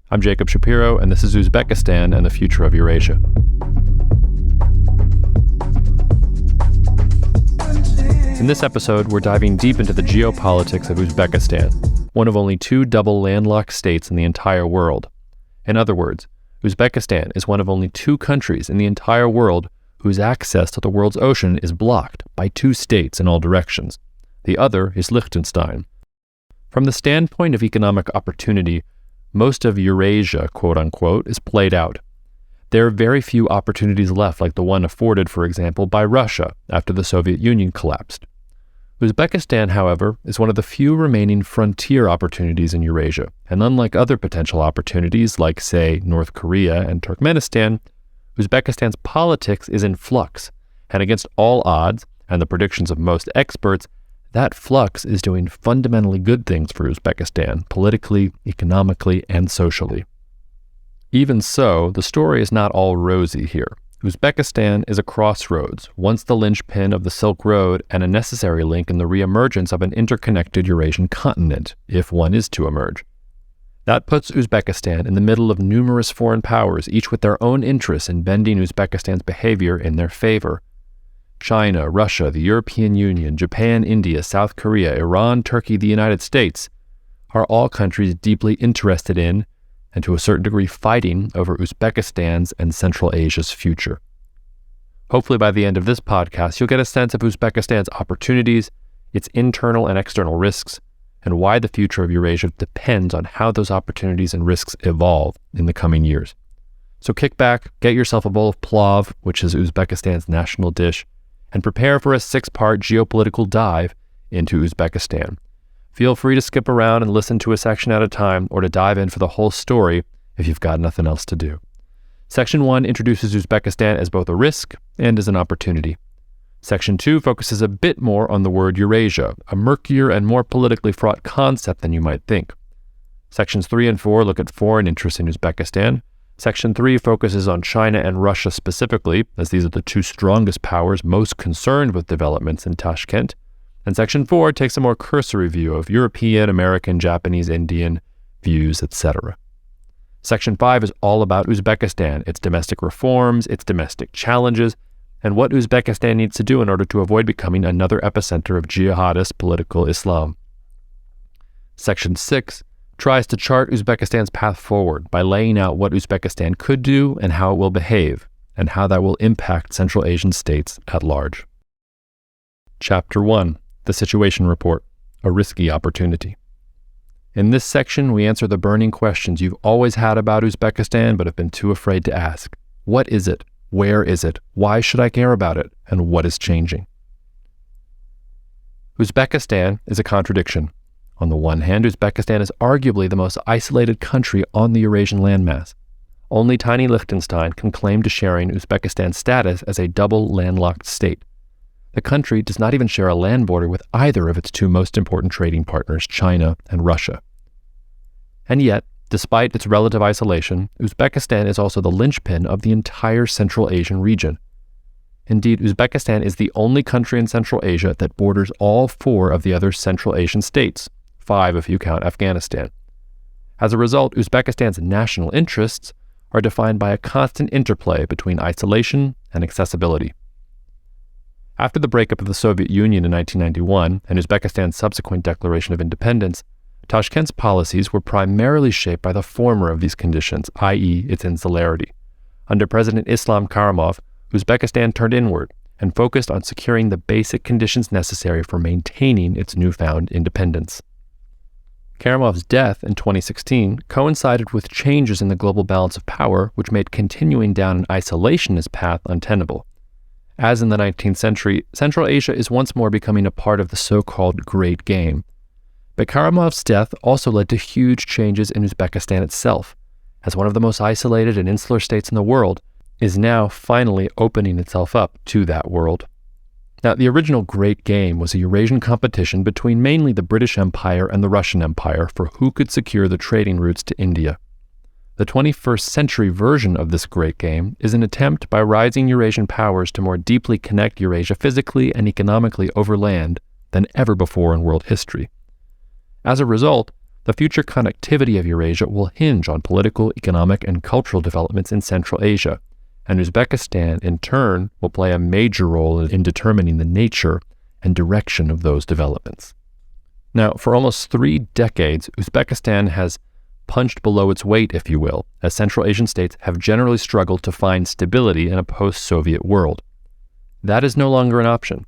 I'm Jacob Shapiro, and this is Uzbekistan and the Future of Eurasia. In this episode, we're diving deep into the geopolitics of Uzbekistan, one of only two double-landlocked states in the entire world. In other words, Uzbekistan is one of only two countries in the entire world whose access to the world's ocean is blocked by two states in all directions. The other is Liechtenstein. From the standpoint of economic opportunity, most of Eurasia, quote-unquote, is played out. There are very few opportunities left like the one afforded, for example, by Russia after the Soviet Union collapsed. Uzbekistan, however, is one of the few remaining frontier opportunities in Eurasia, and unlike other potential opportunities like, say, North Korea and Turkmenistan, Uzbekistan's politics is in flux, and against all odds, and the predictions of most experts, that flux is doing fundamentally good things for Uzbekistan, politically, economically, and socially. Even so, the story is not all rosy here. Uzbekistan is a crossroads, once the linchpin of the Silk Road and a necessary link in the reemergence of an interconnected Eurasian continent, if one is to emerge. That puts Uzbekistan in the middle of numerous foreign powers, each with their own interests in bending Uzbekistan's behavior in their favor. China, Russia, the European Union, Japan, India, South Korea, Iran, Turkey, the United States are all countries deeply interested in, and to a certain degree fighting over Uzbekistan's and Central Asia's future. Hopefully by the end of this podcast, you'll get a sense of Uzbekistan's opportunities, its internal and external risks, and why the future of Eurasia depends on how those opportunities and risks evolve in the coming years. So kick back, get yourself a bowl of plov, which is Uzbekistan's national dish, and prepare for a 6-part geopolitical dive into Uzbekistan. Feel free to skip around and listen to a section at a time, or to dive in for the whole story if you've got nothing else to do. Section 1 introduces Uzbekistan as both a risk and as an opportunity. Section 2 focuses a bit more on the word Eurasia, a murkier and more politically fraught concept than you might think. Sections 3 and 4 look at foreign interests in Uzbekistan. Section 3 focuses on China and Russia specifically, as these are the two strongest powers most concerned with developments in Tashkent. And Section 4 takes a more cursory view of European, American, Japanese, Indian views, etc. Section 5 is all about Uzbekistan, its domestic reforms, its domestic challenges, and what Uzbekistan needs to do in order to avoid becoming another epicenter of jihadist political Islam. Section 6 tries to chart Uzbekistan's path forward by laying out what Uzbekistan could do and how it will behave, and how that will impact Central Asian states at large. Chapter 1. The Situation Report, a risky opportunity. In this section, we answer the burning questions you've always had about Uzbekistan but have been too afraid to ask. What is it? Where is it? Why should I care about it? And what is changing? Uzbekistan is a contradiction. On the one hand, Uzbekistan is arguably the most isolated country on the Eurasian landmass. Only tiny Liechtenstein can claim to sharing Uzbekistan's status as a double-landlocked state. The country does not even share a land border with either of its two most important trading partners, China and Russia. And yet, despite its relative isolation, Uzbekistan is also the linchpin of the entire Central Asian region. Indeed, Uzbekistan is the only country in Central Asia that borders all 4 of the other Central Asian states, 5 if you count Afghanistan. As a result, Uzbekistan's national interests are defined by a constant interplay between isolation and accessibility. After the breakup of the Soviet Union in 1991 and Uzbekistan's subsequent declaration of independence, Tashkent's policies were primarily shaped by the former of these conditions, i.e. its insularity. Under President Islam Karimov, Uzbekistan turned inward and focused on securing the basic conditions necessary for maintaining its newfound independence. Karimov's death in 2016 coincided with changes in the global balance of power, which made continuing down an isolationist path untenable. As in the 19th century, Central Asia is once more becoming a part of the so-called Great Game. But Karimov's death also led to huge changes in Uzbekistan itself, as one of the most isolated and insular states in the world is now finally opening itself up to that world. Now, the original Great Game was a Eurasian competition between mainly the British Empire and the Russian Empire for who could secure the trading routes to India. The 21st century version of this Great Game is an attempt by rising Eurasian powers to more deeply connect Eurasia physically and economically over land than ever before in world history. As a result, The future connectivity of Eurasia will hinge on political, economic, and cultural developments in Central Asia, and Uzbekistan, in turn, will play a major role in determining the nature and direction of those developments. Now, for almost 3 decades, Uzbekistan has punched below its weight, if you will, as Central Asian states have generally struggled to find stability in a post-Soviet world. That is no longer an option.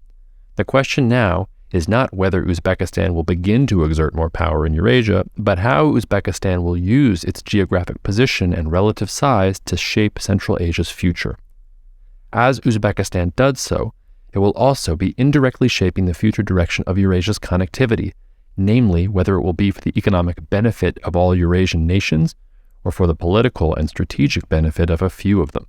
The question now is not whether Uzbekistan will begin to exert more power in Eurasia, but how Uzbekistan will use its geographic position and relative size to shape Central Asia's future. As Uzbekistan does so, it will also be indirectly shaping the future direction of Eurasia's connectivity, namely whether it will be for the economic benefit of all Eurasian nations or for the political and strategic benefit of a few of them.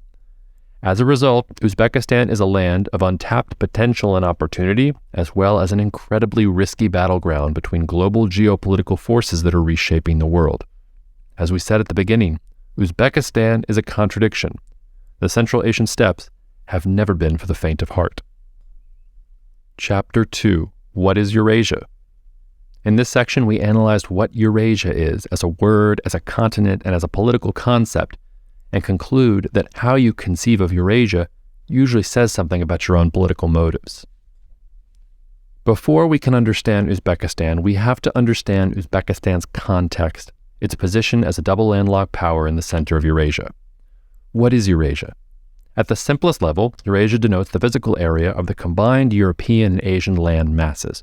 As a result, Uzbekistan is a land of untapped potential and opportunity, as well as an incredibly risky battleground between global geopolitical forces that are reshaping the world. As we said at the beginning, Uzbekistan is a contradiction. The Central Asian steppes have never been for the faint of heart. Chapter 2. What is Eurasia? In this section, we analyzed what Eurasia is as a word, as a continent, and as a political concept, and conclude that how you conceive of Eurasia usually says something about your own political motives. Before we can understand Uzbekistan, we have to understand Uzbekistan's context, its position as a double-landlocked power in the center of Eurasia. What is Eurasia? At the simplest level, Eurasia denotes the physical area of the combined European and Asian land masses.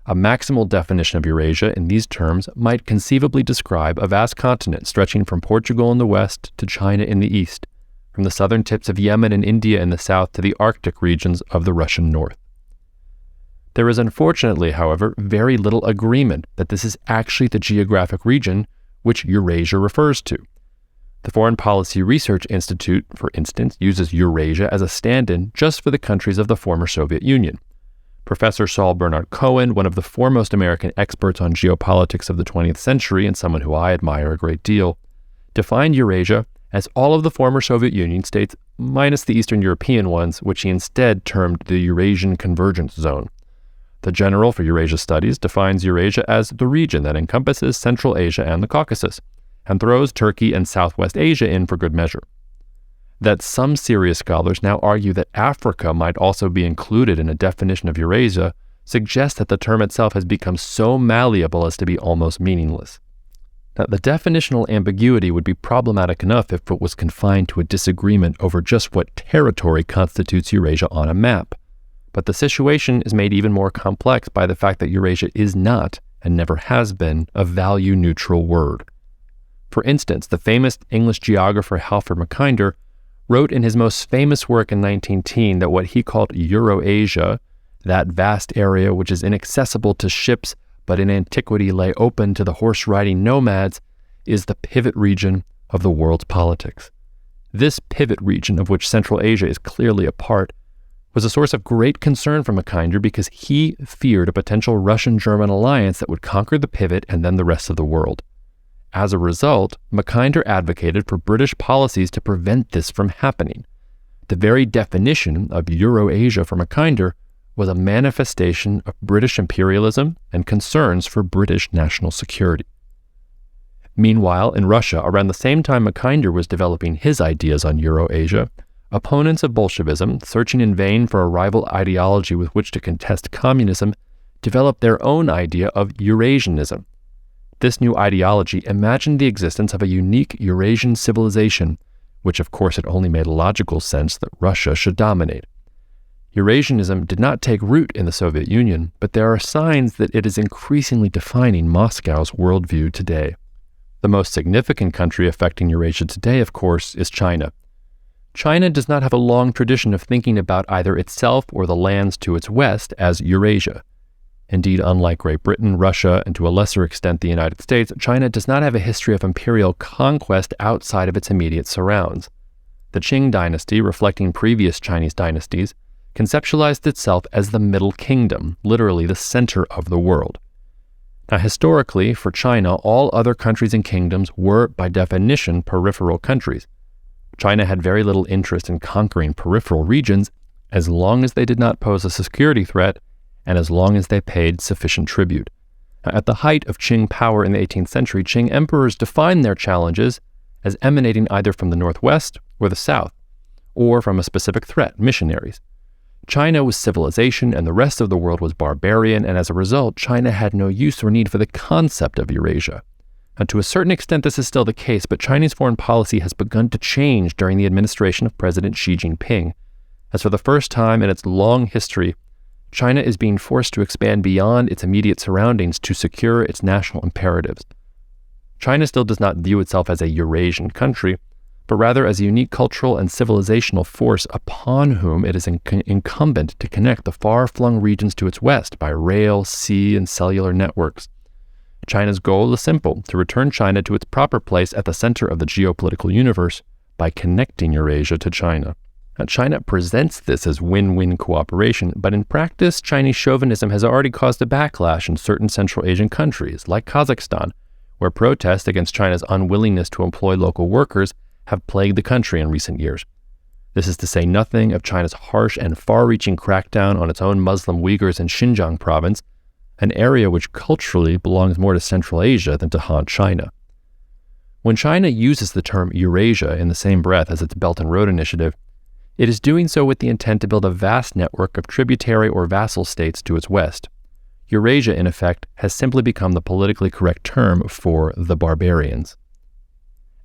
A maximal definition of Eurasia in these terms might conceivably describe a vast continent stretching from Portugal in the west to China in the east, from the southern tips of Yemen and India in the south to the Arctic regions of the Russian north. There is unfortunately, however, very little agreement that this is actually the geographic region which Eurasia refers to. The Foreign Policy Research Institute, for instance, uses Eurasia as a stand-in just for the countries of the former Soviet Union. Professor Saul Bernard Cohen, one of the foremost American experts on geopolitics of the 20th century and someone who I admire a great deal, defined Eurasia as all of the former Soviet Union states minus the Eastern European ones, which he instead termed the Eurasian Convergence Zone. The General for Eurasia Studies defines Eurasia as the region that encompasses Central Asia and the Caucasus, and throws Turkey and Southwest Asia in for good measure. That some serious scholars now argue that Africa might also be included in a definition of Eurasia suggests that the term itself has become so malleable as to be almost meaningless. Now, the definitional ambiguity would be problematic enough if it was confined to a disagreement over just what territory constitutes Eurasia on a map. But the situation is made even more complex by the fact that Eurasia is not, and never has been, a value-neutral word. For instance, the famous English geographer Halford Mackinder wrote in his most famous work in 1910 that what he called Eurasia, that vast area which is inaccessible to ships but in antiquity lay open to the horse-riding nomads, is the pivot region of the world's politics. This pivot region, of which Central Asia is clearly a part, was a source of great concern for Mackinder because he feared a potential Russian-German alliance that would conquer the pivot and then the rest of the world. As a result, Mackinder advocated for British policies to prevent this from happening. The very definition of Eurasia for Mackinder was a manifestation of British imperialism and concerns for British national security. Meanwhile, in Russia, around the same time Mackinder was developing his ideas on Eurasia, opponents of Bolshevism, searching in vain for a rival ideology with which to contest communism, developed their own idea of Eurasianism. This new ideology imagined the existence of a unique Eurasian civilization, which of course it only made logical sense that Russia should dominate. Eurasianism did not take root in the Soviet Union, but there are signs that it is increasingly defining Moscow's worldview today. The most significant country affecting Eurasia today, of course, is China. China does not have a long tradition of thinking about either itself or the lands to its west as Eurasia. Indeed, unlike Great Britain, Russia, and to a lesser extent the United States, China does not have a history of imperial conquest outside of its immediate surrounds. The Qing dynasty, reflecting previous Chinese dynasties, conceptualized itself as the Middle Kingdom, literally the center of the world. Now, historically, for China, all other countries and kingdoms were, by definition, peripheral countries. China had very little interest in conquering peripheral regions as long as they did not pose a security threat and as long as they paid sufficient tribute. At the height of Qing power in the 18th century, Qing emperors defined their challenges as emanating either from the northwest or the south, or from a specific threat, missionaries. China was civilization and the rest of the world was barbarian, and as a result, China had no use or need for the concept of Eurasia. And to a certain extent, this is still the case, but Chinese foreign policy has begun to change during the administration of President Xi Jinping, as for the first time in its long history, China is being forced to expand beyond its immediate surroundings to secure its national imperatives. China still does not view itself as a Eurasian country, but rather as a unique cultural and civilizational force upon whom it is incumbent to connect the far-flung regions to its west by rail, sea, and cellular networks. China's goal is simple: to return China to its proper place at the center of the geopolitical universe by connecting Eurasia to China. Now, China presents this as win-win cooperation, but in practice, Chinese chauvinism has already caused a backlash in certain Central Asian countries, like Kazakhstan, where protests against China's unwillingness to employ local workers have plagued the country in recent years. This is to say nothing of China's harsh and far-reaching crackdown on its own Muslim Uyghurs in Xinjiang province, an area which culturally belongs more to Central Asia than to Han China. When China uses the term Eurasia in the same breath as its Belt and Road Initiative, it is doing so with the intent to build a vast network of tributary or vassal states to its west. Eurasia, in effect, has simply become the politically correct term for the barbarians.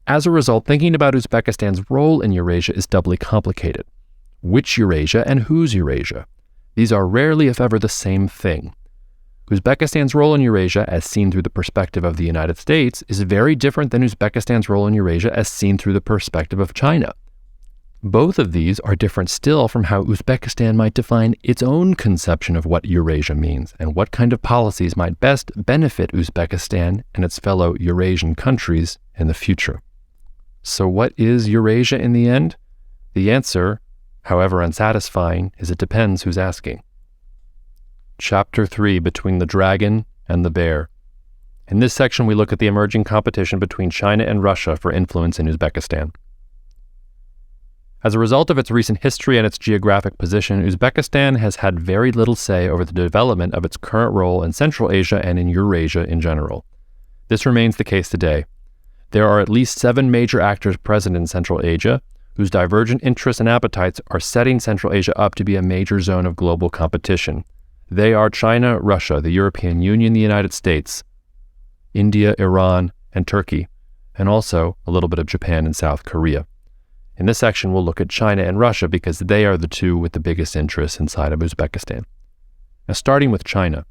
As a result, thinking about Uzbekistan's role in Eurasia is doubly complicated. Which Eurasia and whose Eurasia? These are rarely, if ever, the same thing. Uzbekistan's role in Eurasia, as seen through the perspective of the United States, is very different than Uzbekistan's role in Eurasia as seen through the perspective of China. Both of these are different still from how Uzbekistan might define its own conception of what Eurasia means and what kind of policies might best benefit Uzbekistan and its fellow Eurasian countries in the future. So what is Eurasia in the end? The answer, however unsatisfying, is it depends who's asking. Chapter 3, Between the Dragon and the Bear. In this section, we look at the emerging competition between China and Russia for influence in Uzbekistan. As a result of its recent history and its geographic position, Uzbekistan has had very little say over the development of its current role in Central Asia and in Eurasia in general. This remains the case today. There are at least 7 major actors present in Central Asia, whose divergent interests and appetites are setting Central Asia up to be a major zone of global competition. They are China, Russia, the European Union, the United States, India, Iran, and Turkey, and also a little bit of Japan and South Korea. In this section, we'll look at China and Russia because they are the two with the biggest interests inside of Uzbekistan. Now, starting with China.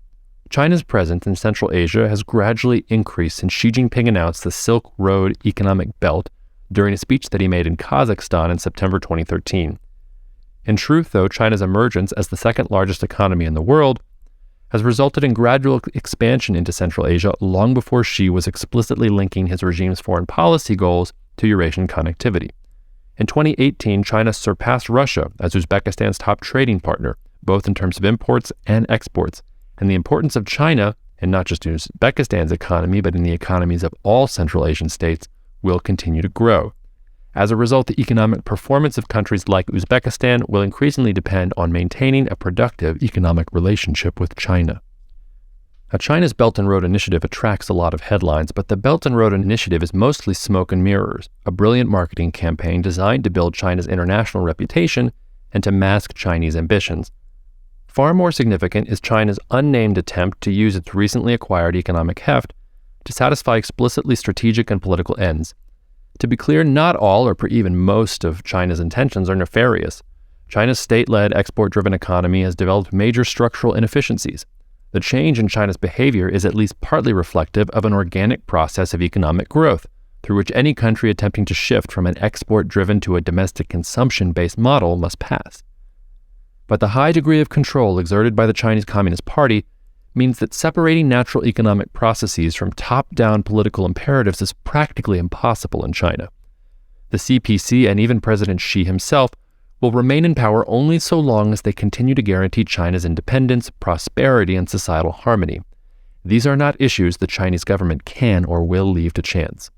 China's presence in Central Asia has gradually increased since Xi Jinping announced the Silk Road Economic Belt during a speech that he made in Kazakhstan in September 2013. In truth, though, China's emergence as the second largest economy in the world has resulted in gradual expansion into Central Asia long before Xi was explicitly linking his regime's foreign policy goals to Eurasian connectivity. In 2018, China surpassed Russia as Uzbekistan's top trading partner, both in terms of imports and exports, and the importance of China, and not just in Uzbekistan's economy, but in the economies of all Central Asian states, will continue to grow. As a result, the economic performance of countries like Uzbekistan will increasingly depend on maintaining a productive economic relationship with China. Now, China's Belt and Road Initiative attracts a lot of headlines, but the Belt and Road Initiative is mostly smoke and mirrors, a brilliant marketing campaign designed to build China's international reputation and to mask Chinese ambitions. Far more significant is China's unnamed attempt to use its recently acquired economic heft to satisfy explicitly strategic and political ends. To be clear, not all or even most of China's intentions are nefarious. China's state-led, export-driven economy has developed major structural inefficiencies. The change in China's behavior is at least partly reflective of an organic process of economic growth, through which any country attempting to shift from an export-driven to a domestic consumption-based model must pass. But the high degree of control exerted by the Chinese Communist Party means that separating natural economic processes from top-down political imperatives is practically impossible in China. The CPC and even President Xi himself will remain in power only so long as they continue to guarantee China's independence, prosperity, and societal harmony. These are not issues the Chinese government can or will leave to chance.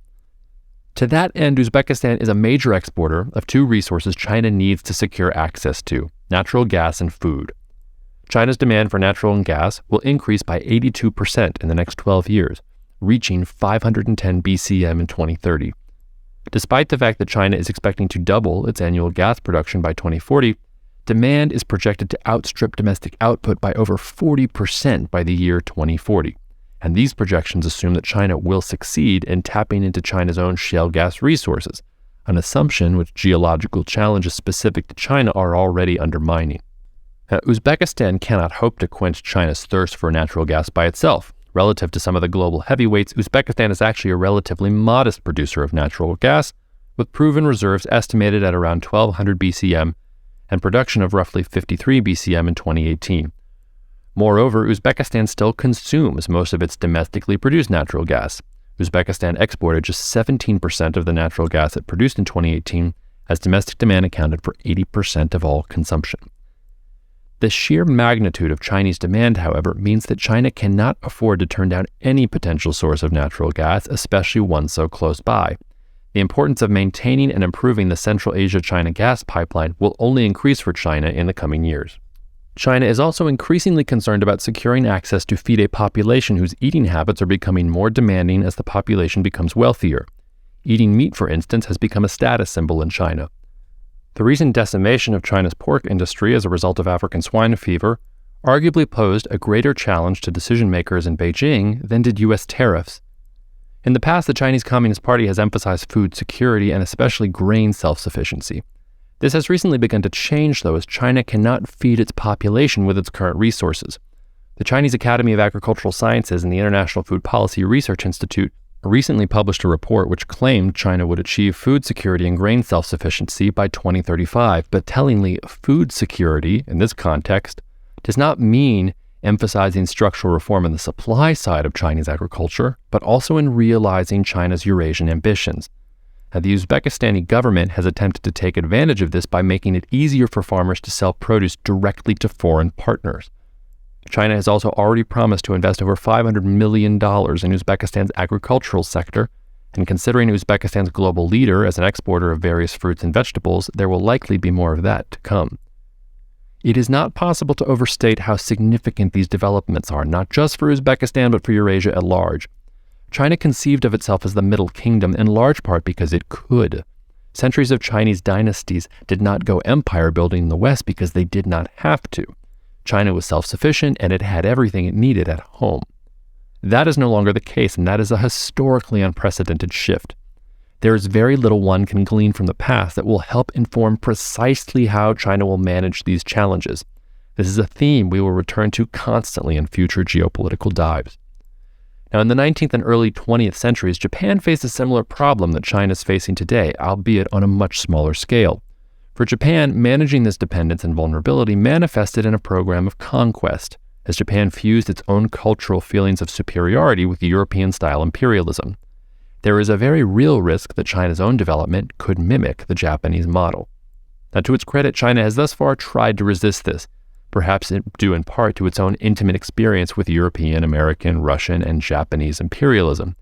To that end, Uzbekistan is a major exporter of two resources China needs to secure access to: natural gas and food. China's demand for natural gas will increase by 82% in the next 12 years, reaching 510 BCM in 2030. Despite the fact that China is expecting to double its annual gas production by 2040, demand is projected to outstrip domestic output by over 40% by the year 2040. And these projections assume that China will succeed in tapping into China's own shale gas resources, an assumption which geological challenges specific to China are already undermining. Now, Uzbekistan cannot hope to quench China's thirst for natural gas by itself. Relative to some of the global heavyweights, Uzbekistan is actually a relatively modest producer of natural gas, with proven reserves estimated at around 1,200 BCM and production of roughly 53 BCM in 2018. Moreover, Uzbekistan still consumes most of its domestically produced natural gas. Uzbekistan exported just 17% of the natural gas it produced in 2018, as domestic demand accounted for 80% of all consumption. The sheer magnitude of Chinese demand, however, means that China cannot afford to turn down any potential source of natural gas, especially one so close by. The importance of maintaining and improving the Central Asia-China gas pipeline will only increase for China in the coming years. China is also increasingly concerned about securing access to feed a population whose eating habits are becoming more demanding as the population becomes wealthier. Eating meat, for instance, has become a status symbol in China. The recent decimation of China's pork industry as a result of African swine fever arguably posed a greater challenge to decision-makers in Beijing than did U.S. tariffs. In the past, the Chinese Communist Party has emphasized food security and especially grain self-sufficiency. This has recently begun to change, though, as China cannot feed its population with its current resources. The Chinese Academy of Agricultural Sciences and the International Food Policy Research Institute recently published a report which claimed China would achieve food security and grain self-sufficiency by 2035, but tellingly, food security, in this context, does not mean emphasizing structural reform in the supply side of Chinese agriculture, but also in realizing China's Eurasian ambitions. Now, the Uzbekistani government has attempted to take advantage of this by making it easier for farmers to sell produce directly to foreign partners. China has also already promised to invest over $500 million in Uzbekistan's agricultural sector, and considering Uzbekistan's global leader as an exporter of various fruits and vegetables, there will likely be more of that to come. It is not possible to overstate how significant these developments are, not just for Uzbekistan, but for Eurasia at large. China conceived of itself as the Middle Kingdom in large part because it could. Centuries of Chinese dynasties did not go empire building in the West because they did not have to. China was self-sufficient and it had everything it needed at home. That is no longer the case, and that is a historically unprecedented shift. There is very little one can glean from the past that will help inform precisely how China will manage these challenges. This is a theme we will return to constantly in future geopolitical dives. Now, in the 19th and early 20th centuries, Japan faced a similar problem that China is facing today, albeit on a much smaller scale. For Japan, managing this dependence and vulnerability manifested in a program of conquest, as Japan fused its own cultural feelings of superiority with European-style imperialism. There is a very real risk that China's own development could mimic the Japanese model. Now, to its credit, China has thus far tried to resist this, perhaps due in part to its own intimate experience with European, American, Russian, and Japanese imperialism.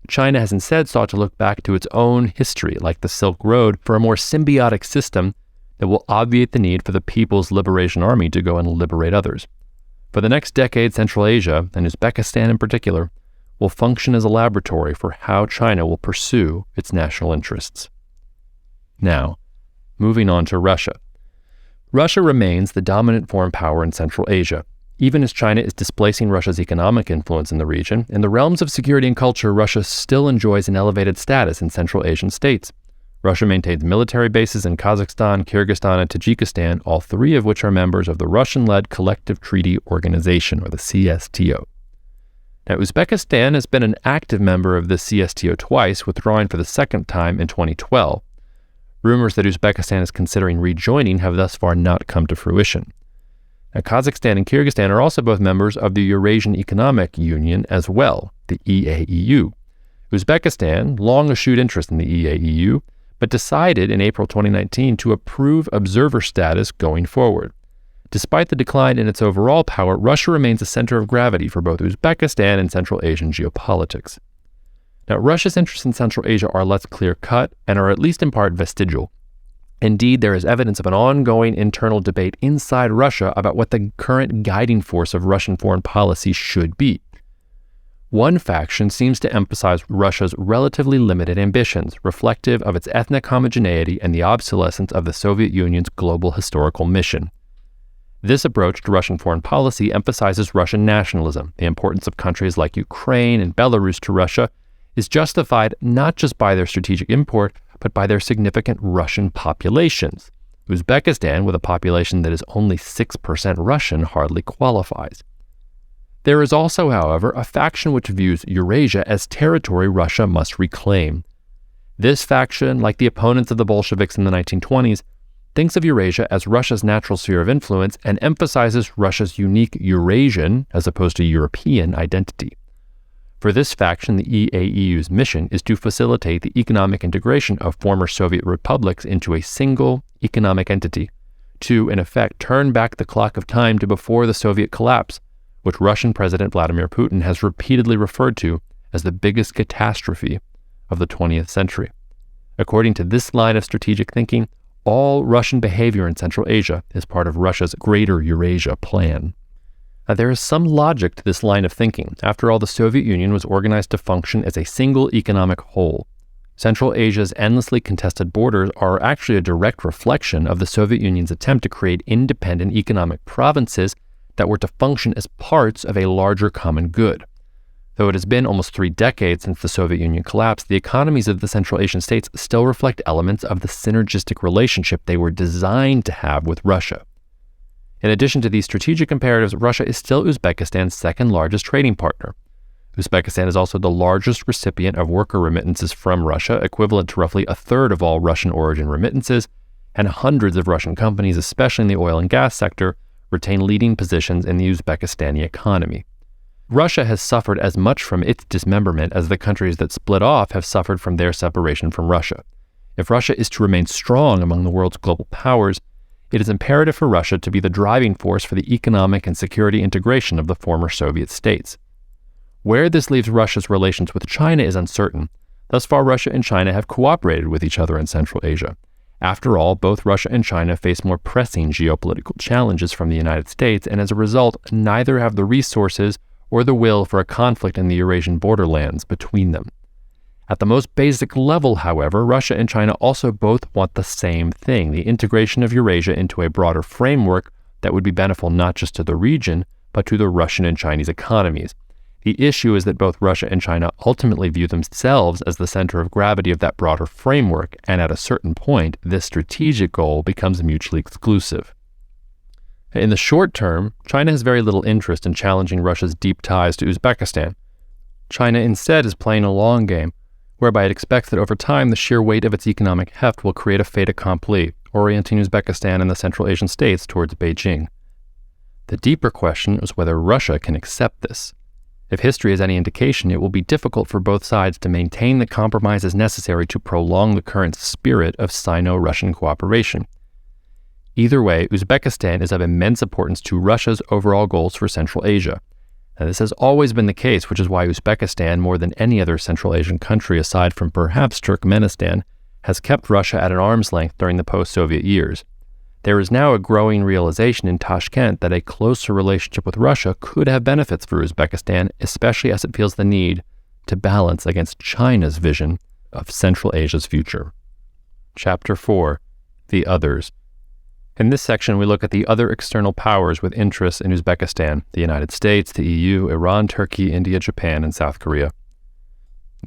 China has instead sought to look back to its own history, like the Silk Road, for a more symbiotic system that will obviate the need for the People's Liberation Army to go and liberate others. For the next decade, Central Asia, and Uzbekistan in particular, will function as a laboratory for how China will pursue its national interests. Now, moving on to Russia. Russia remains the dominant foreign power in Central Asia. Even as China is displacing Russia's economic influence in the region, in the realms of security and culture, Russia still enjoys an elevated status in Central Asian states. Russia maintains military bases in Kazakhstan, Kyrgyzstan, and Tajikistan, all three of which are members of the Russian-led Collective Treaty Organization, or the CSTO. Now, Uzbekistan has been an active member of the CSTO twice, withdrawing for the second time in 2012. Rumors that Uzbekistan is considering rejoining have thus far not come to fruition. Now, Kazakhstan and Kyrgyzstan are also both members of the Eurasian Economic Union as well, the EAEU. Uzbekistan long eschewed interest in the EAEU, but decided in April 2019 to approve observer status going forward. Despite the decline in its overall power, Russia remains a center of gravity for both Uzbekistan and Central Asian geopolitics. Now, Russia's interests in Central Asia are less clear-cut and are at least in part vestigial. Indeed, there is evidence of an ongoing internal debate inside Russia about what the current guiding force of Russian foreign policy should be. One faction seems to emphasize Russia's relatively limited ambitions, reflective of its ethnic homogeneity and the obsolescence of the Soviet Union's global historical mission. This approach to Russian foreign policy emphasizes Russian nationalism. The importance of countries like Ukraine and Belarus to Russia is justified not just by their strategic import, but by their significant Russian populations. Uzbekistan, with a population that is only 6% Russian, hardly qualifies. There is also, however, a faction which views Eurasia as territory Russia must reclaim. This faction, like the opponents of the Bolsheviks in the 1920s, thinks of Eurasia as Russia's natural sphere of influence and emphasizes Russia's unique Eurasian, as opposed to European, identity. For this faction, the EAEU's mission is to facilitate the economic integration of former Soviet republics into a single economic entity, to, in effect, turn back the clock of time to before the Soviet collapse, which Russian President Vladimir Putin has repeatedly referred to as the biggest catastrophe of the 20th century. According to this line of strategic thinking, all Russian behavior in Central Asia is part of Russia's Greater Eurasia plan. Now, there is some logic to this line of thinking. After all, the Soviet Union was organized to function as a single economic whole. Central Asia's endlessly contested borders are actually a direct reflection of the Soviet Union's attempt to create independent economic provinces that were to function as parts of a larger common good. Though it has been almost 3 decades since the Soviet Union collapsed, the economies of the Central Asian states still reflect elements of the synergistic relationship they were designed to have with Russia. In addition to these strategic imperatives, Russia is still Uzbekistan's second largest trading partner. Uzbekistan is also the largest recipient of worker remittances from Russia, equivalent to roughly a third of all Russian origin remittances, and hundreds of Russian companies, especially in the oil and gas sector, retain leading positions in the Uzbekistani economy. Russia has suffered as much from its dismemberment as the countries that split off have suffered from their separation from Russia. If Russia is to remain strong among the world's global powers, it is imperative for Russia to be the driving force for the economic and security integration of the former Soviet states. Where this leaves Russia's relations with China is uncertain. Thus far, Russia and China have cooperated with each other in Central Asia. After all, both Russia and China face more pressing geopolitical challenges from the United States, and as a result, neither have the resources or the will for a conflict in the Eurasian borderlands between them. At the most basic level, however, Russia and China also both want the same thing, the integration of Eurasia into a broader framework that would be beneficial not just to the region, but to the Russian and Chinese economies. The issue is that both Russia and China ultimately view themselves as the center of gravity of that broader framework, and at a certain point, this strategic goal becomes mutually exclusive. In the short term, China has very little interest in challenging Russia's deep ties to Uzbekistan. China instead is playing a long game, whereby it expects that over time the sheer weight of its economic heft will create a fait accompli, orienting Uzbekistan and the Central Asian states towards Beijing. The deeper question is whether Russia can accept this. If history is any indication, it will be difficult for both sides to maintain the compromises necessary to prolong the current spirit of Sino-Russian cooperation. Either way, Uzbekistan is of immense importance to Russia's overall goals for Central Asia. And this has always been the case, which is why Uzbekistan, more than any other Central Asian country aside from perhaps Turkmenistan, has kept Russia at an arm's length during the post-Soviet years. There is now a growing realization in Tashkent that a closer relationship with Russia could have benefits for Uzbekistan, especially as it feels the need to balance against China's vision of Central Asia's future. Chapter 4. The Others. In this section, we look at the other external powers with interests in Uzbekistan: the United States, the EU, Iran, Turkey, India, Japan, and South Korea.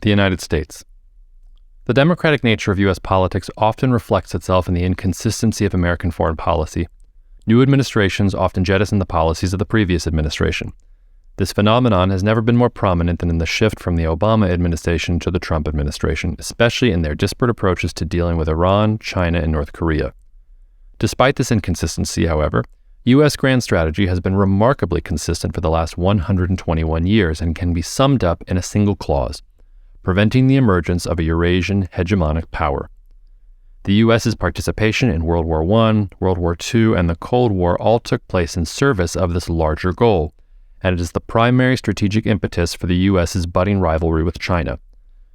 The United States. The democratic nature of U.S. politics often reflects itself in the inconsistency of American foreign policy. New administrations often jettison the policies of the previous administration. This phenomenon has never been more prominent than in the shift from the Obama administration to the Trump administration, especially in their disparate approaches to dealing with Iran, China, and North Korea. Despite this inconsistency, however, U.S. grand strategy has been remarkably consistent for the last 121 years and can be summed up in a single clause: preventing the emergence of a Eurasian hegemonic power. The U.S.'s participation in World War I, World War II, and the Cold War all took place in service of this larger goal, and it is the primary strategic impetus for the U.S.'s budding rivalry with China.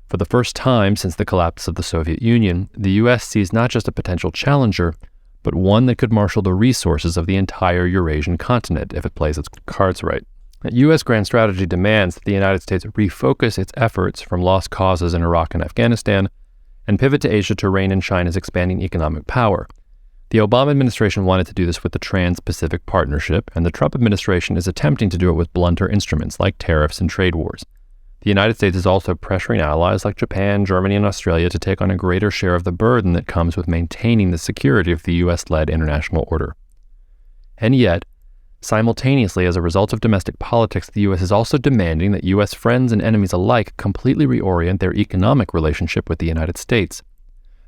For the first time since the collapse of the Soviet Union, the U.S. sees not just a potential challenger, but one that could marshal the resources of the entire Eurasian continent if it plays its cards right. U.S. grand strategy demands that the United States refocus its efforts from lost causes in Iraq and Afghanistan and pivot to Asia to rein in China's expanding economic power. The Obama administration wanted to do this with the Trans-Pacific Partnership, and the Trump administration is attempting to do it with blunter instruments like tariffs and trade wars. The United States is also pressuring allies like Japan, Germany, and Australia to take on a greater share of the burden that comes with maintaining the security of the U.S.-led international order. And yet, simultaneously, as a result of domestic politics, the U.S. is also demanding that U.S. friends and enemies alike completely reorient their economic relationship with the United States.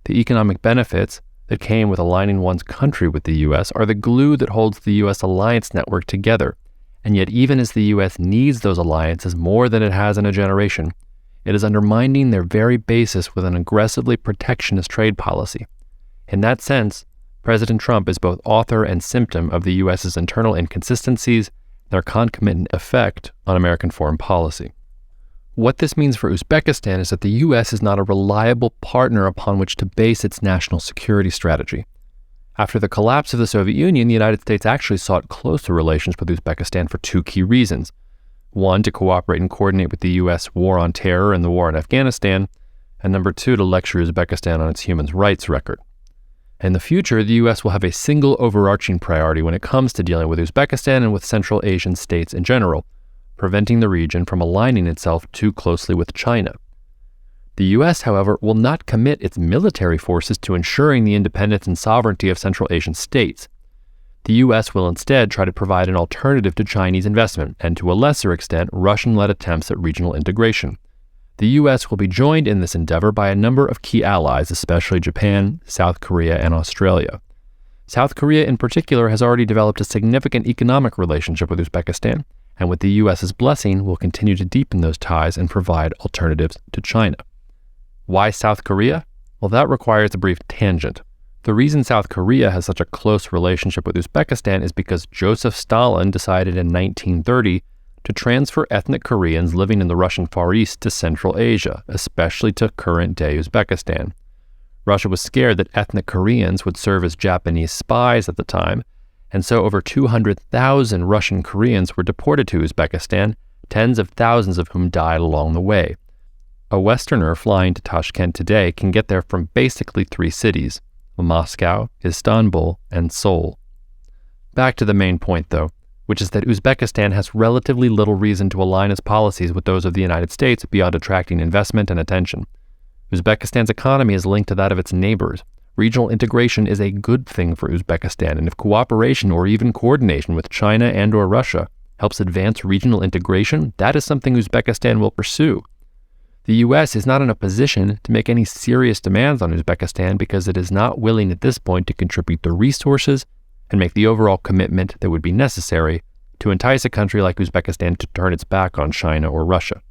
The economic benefits that came with aligning one's country with the U.S. are the glue that holds the U.S. alliance network together. And yet, even as the U.S. needs those alliances more than it has in a generation, it is undermining their very basis with an aggressively protectionist trade policy. In that sense, President Trump is both author and symptom of the U.S.'s internal inconsistencies, their concomitant effect on American foreign policy. What this means for Uzbekistan is that the U.S. is not a reliable partner upon which to base its national security strategy. After the collapse of the Soviet Union, the United States actually sought closer relations with Uzbekistan for two key reasons. One, to cooperate and coordinate with the U.S. war on terror and the war in Afghanistan, and number two, to lecture Uzbekistan on its human rights record. In the future, the U.S. will have a single overarching priority when it comes to dealing with Uzbekistan and with Central Asian states in general, preventing the region from aligning itself too closely with China. The U.S., however, will not commit its military forces to ensuring the independence and sovereignty of Central Asian states. The U.S. will instead try to provide an alternative to Chinese investment and, to a lesser extent, Russian-led attempts at regional integration. The U.S. will be joined in this endeavor by a number of key allies, especially Japan, South Korea, and Australia. South Korea, in particular, has already developed a significant economic relationship with Uzbekistan, and with the U.S.'s blessing, will continue to deepen those ties and provide alternatives to China. Why South Korea? Well, that requires a brief tangent. The reason South Korea has such a close relationship with Uzbekistan is because Joseph Stalin decided in 1930 to transfer ethnic Koreans living in the Russian Far East to Central Asia, especially to current-day Uzbekistan. Russia was scared that ethnic Koreans would serve as Japanese spies at the time, and so over 200,000 Russian Koreans were deported to Uzbekistan, tens of thousands of whom died along the way. A Westerner flying to Tashkent today can get there from basically three cities: Moscow, Istanbul, and Seoul. Back to the main point, though, which is that Uzbekistan has relatively little reason to align its policies with those of the United States beyond attracting investment and attention. Uzbekistan's economy is linked to that of its neighbors. Regional integration is a good thing for Uzbekistan, and if cooperation or even coordination with China and/or Russia helps advance regional integration, that is something Uzbekistan will pursue. The U.S. is not in a position to make any serious demands on Uzbekistan because it is not willing at this point to contribute the resources and make the overall commitment that would be necessary to entice a country like Uzbekistan to turn its back on China or Russia.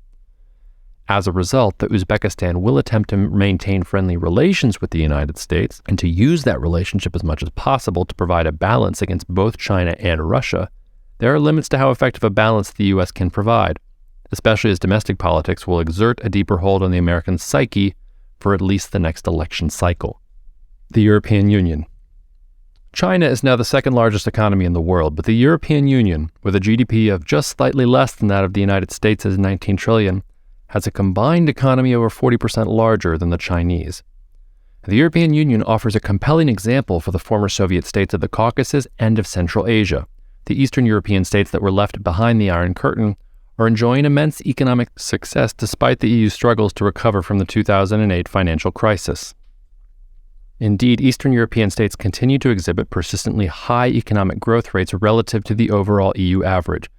As a result, the Uzbekistan will attempt to maintain friendly relations with the United States and to use that relationship as much as possible to provide a balance against both China and Russia. There are limits to how effective a balance the U.S. can provide, especially as domestic politics will exert a deeper hold on the American psyche for at least the next election cycle. The European Union. China is now the second largest economy in the world, but the European Union, with a GDP of just slightly less than that of the United States' 19 trillion, has a combined economy over 40% larger than the Chinese. The European Union offers a compelling example for the former Soviet states of the Caucasus and of Central Asia. The Eastern European states that were left behind the Iron Curtain are enjoying immense economic success despite the EU's struggles to recover from the 2008 financial crisis. Indeed, Eastern European states continue to exhibit persistently high economic growth rates relative to the overall EU average.